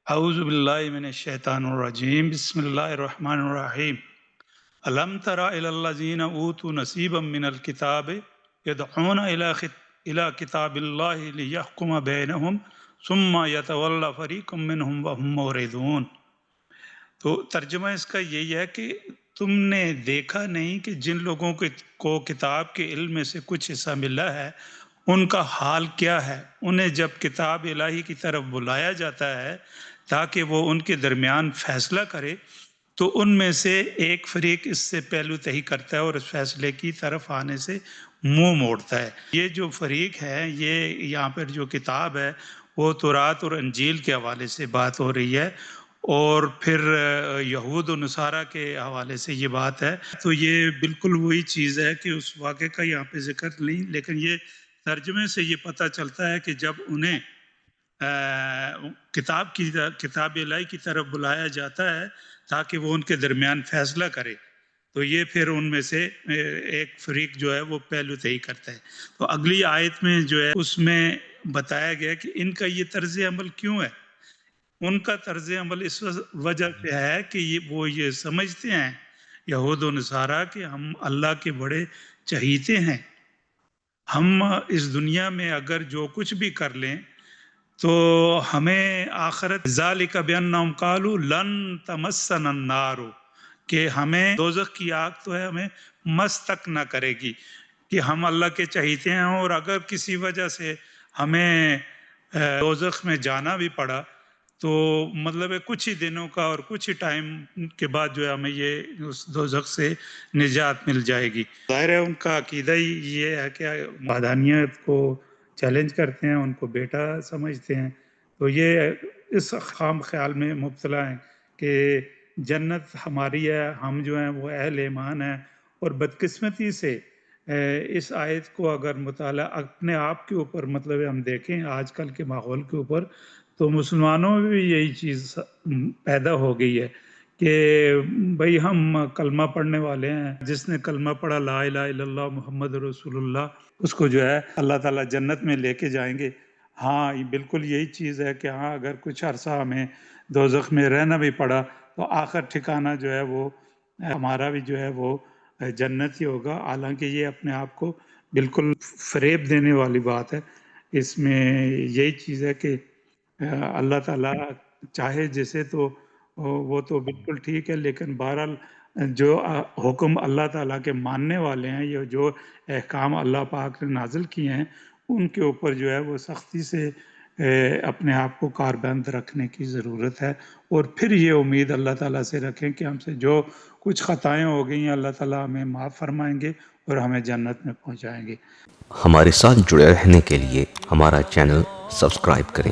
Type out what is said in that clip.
اعوذ باللہ من الشیطان الرجیم بسم اللہ الرحمن الرحیم الم تر الی الذین اوتوا نصیبا من الکتاب یدعون الی کتاب اللہ لیحکم بینہم ثم یتولی فریق منہم وہم معرضون۔ تو ترجمہ اس کا یہی ہے کہ تم نے دیکھا نہیں کہ جن لوگوں کو کتاب کے علم میں سے کچھ حصہ ملا ہے ان کا حال کیا ہے۔ انہیں جب کتاب الہی کی طرف بلایا جاتا ہے تاکہ وہ ان کے درمیان فیصلہ کرے تو ان میں سے ایک فریق اس سے پہلو تہی کرتا ہے اور اس فیصلے کی طرف آنے سے منہ موڑتا ہے۔ یہ جو فریق ہے، یہ یہاں پر جو کتاب ہے وہ تورات اور انجیل کے حوالے سے بات ہو رہی ہے، اور پھر یہود و نصارہ کے حوالے سے یہ بات ہے۔ تو یہ بالکل وہی چیز ہے کہ اس واقعے کا یہاں پہ ذکر نہیں، لیکن یہ ترجمے سے یہ پتہ چلتا ہے کہ جب انہیں کتاب الہی کی طرف بلایا جاتا ہے تاکہ وہ ان کے درمیان فیصلہ کرے تو یہ پھر ان میں سے ایک فریق جو ہے وہ پہلو تہی کرتا ہے۔ تو اگلی آیت میں جو ہے اس میں بتایا گیا کہ ان کا یہ طرز عمل کیوں ہے۔ ان کا طرز عمل اس وجہ سے ہے کہ وہ یہ سمجھتے ہیں یہود و نصارہ کہ ہم اللہ کے بڑے چہیتے ہیں، ہم اس دنیا میں اگر جو کچھ بھی کر لیں تو ہمیں آخرت ذالک بانہم قالوا لن تمسنا النار، کہ ہمیں دوزخ کی آگ تو ہے ہمیں مس تک نہ کرے گی، کہ ہم اللہ کے چہیتے ہیں، اور اگر کسی وجہ سے ہمیں دوزخ میں جانا بھی پڑا تو مطلب ہے کچھ ہی دنوں کا اور کچھ ہی ٹائم کے بعد جو ہے ہمیں یہ اس دوزخ سے نجات مل جائے گی۔ ظاہر ہے ان کا عقیدہ ہی یہ ہے کہ وحدانیت کو چیلنج کرتے ہیں، ان کو بیٹا سمجھتے ہیں، تو یہ اس خام خیال میں مبتلا ہیں کہ جنت ہماری ہے، ہم جو ہیں وہ اہل ایمان ہیں۔ اور بدقسمتی سے اس آیت کو اگر مطالعہ اپنے آپ کے اوپر مطلب ہم دیکھیں آج کل کے ماحول کے اوپر، تو مسلمانوں میں بھی یہی چیز پیدا ہو گئی ہے کہ بھئی ہم کلمہ پڑھنے والے ہیں، جس نے کلمہ پڑھا لا الہ الا اللہ محمد رسول اللہ، اس کو جو ہے اللہ تعالیٰ جنت میں لے کے جائیں گے۔ ہاں بالکل یہی چیز ہے کہ ہاں اگر کچھ عرصہ ہمیں دوزخ میں رہنا بھی پڑا تو آخر ٹھکانہ جو ہے وہ ہمارا بھی جو ہے وہ جنت ہی ہوگا۔ حالانکہ یہ اپنے آپ کو بالکل فریب دینے والی بات ہے۔ اس میں یہی چیز ہے کہ اللہ تعالیٰ چاہے جسے تو وہ تو بالکل ٹھیک ہے، لیکن بہرحال جو حکم اللہ تعالیٰ کے ماننے والے ہیں، یہ جو احکام اللہ پاک نے نازل کیے ہیں ان کے اوپر جو ہے وہ سختی سے اپنے آپ کو کاربند رکھنے کی ضرورت ہے، اور پھر یہ امید اللہ تعالیٰ سے رکھیں کہ ہم سے جو کچھ خطائیں ہو گئی ہیں اللہ تعالیٰ ہمیں معاف فرمائیں گے اور ہمیں جنت میں پہنچائیں گے۔ ہمارے ساتھ جڑے رہنے کے لیے ہمارا چینل سبسکرائب کریں۔